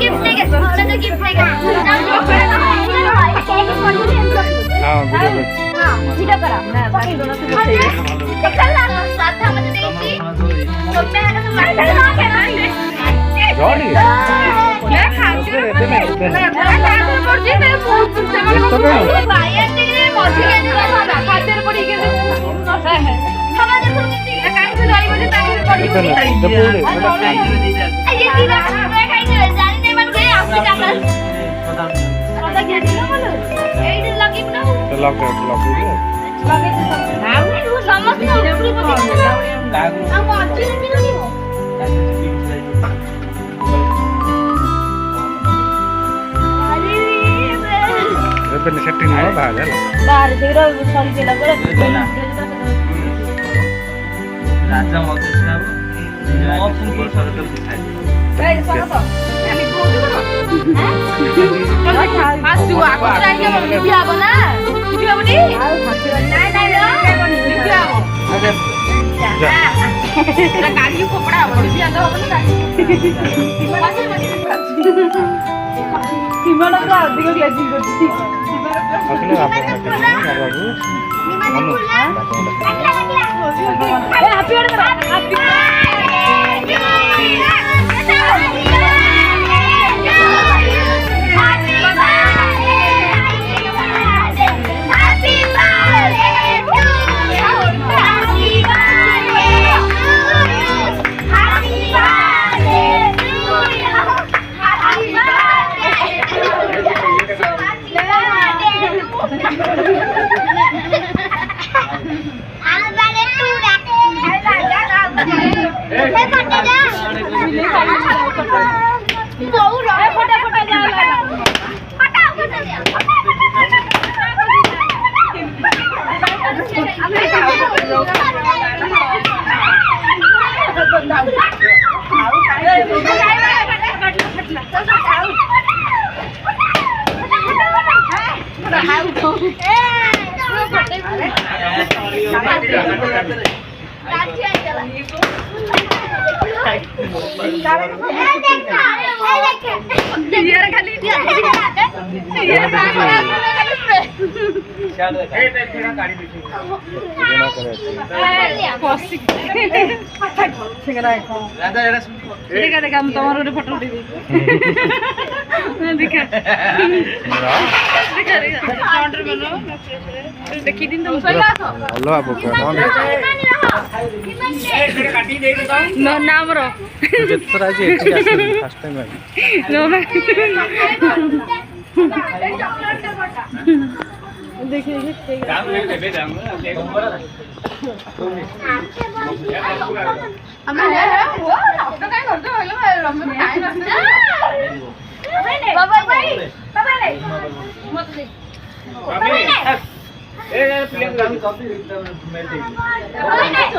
Gift लेके चलो gift लेके हां वीडियो हां वीडियो करा ना बाकी दोनों से देखल ना साथ हम देची तो मैं का तो मार जॉली क्या खा के मैं पड़जी मैं बहुत से मैं भाई आते मौसी के ना खातिर पड़ी के खाना देखो काई से लाई बजे ताके पड़ी ये तीरा मैं खाई दे जानी नहीं मन गए आपकी काका पता क्या दिला बोलो एई दिन लगी ना लग गया लगे हां समझ ना ऊपर पता हम अच्छी नहीं लगी रेपन सेटिंग हो बाहर देखो सॉरी के लगे राजा मौके से अब ऑप्शन को सरकार दिखाई ए स्वागत हामी बोलु न हैं आज तू आको राइके लिपि आबो ना लिपि आबो नि नाइ लिपि आबो ना गाडी कपडा आबो लिपि आबो ना सीमा का अधिक ग्लेजिंग करती असले आप बाबू मनु ए हैप्पी बर्थडे हैप्पी देखा हम तुम्हारे फोटो देखा देखी दिन तुम हेलो आप नो नाम रो जितना जी फर्स्ट टाइम नो देखिए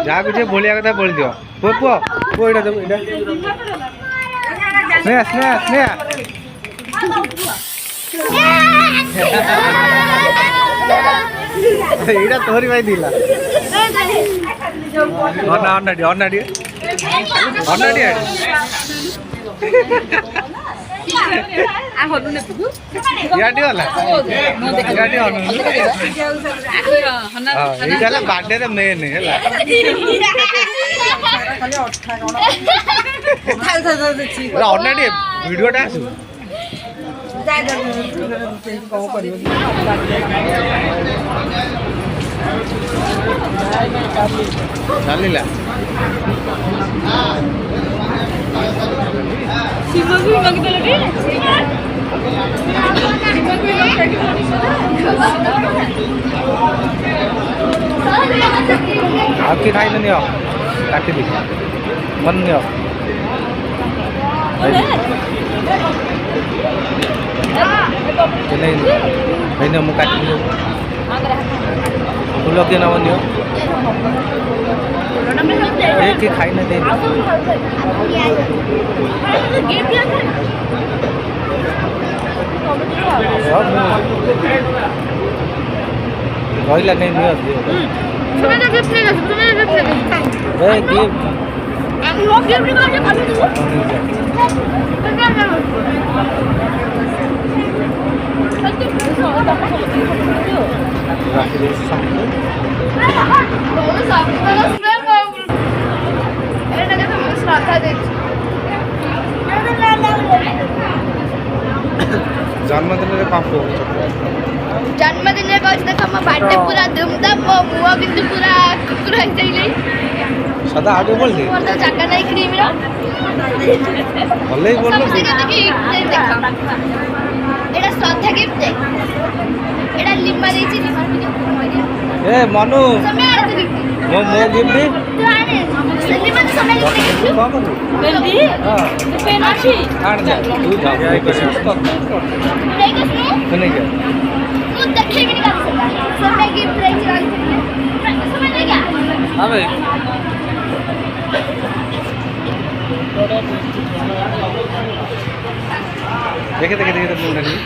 जहाँ कुछ बोलिया कथा बोल दियो पुआ पुआ पुआ इधर दो इधर स्नेहा स्नेहा स्नेहा इधर तोहरी भाई दिला ऑनडी याडी वाला याडी इधर बर्थडे रे मेन हैला ऑनडी वीडियो टा आसु चलिला सीमा भी मंगते लगे आपके खाई नहीं हो काटी दी मन नहीं हो नहीं मुझे काटी फूल के ना बनियो एक खाई ना दे रही लगे नहीं तुम्हें गिफ्ट लेगा तुम्हें गिफ्ट लेगा আমি লোক গিফট করে খাবি তুই রাখি দিয়েছি সামনে। এটাকে তো আমি শ্রদ্ধা দিচ্ছি জন্মদিনের পাপ্পু जन्मदिन देखो मैं बर्थडे पूरा धूमधाम मुआ बिंदु पूरा कुकुर हो जाइले सदा आगे बोल दे और तो जगह नहीं क्रीम रो भले ही बोल लो सबसे कहते कि देखो एटा श्रद्धा गिफ्ट दे एटा लिम्बा देछि लिम्बा ए मनु समय आ रही मो गिफ्ट दे तू आने लिम्बा तो समय गिफ्ट कौन करू जल्दी हां पेन अछि आण जा तू जा नहीं कसने सुने क्या तू देखे भी नहीं कर सकता समय गिफ्ट दे समय नहीं क्या हां भाई देखे देखे देखे तो मुंडा नहीं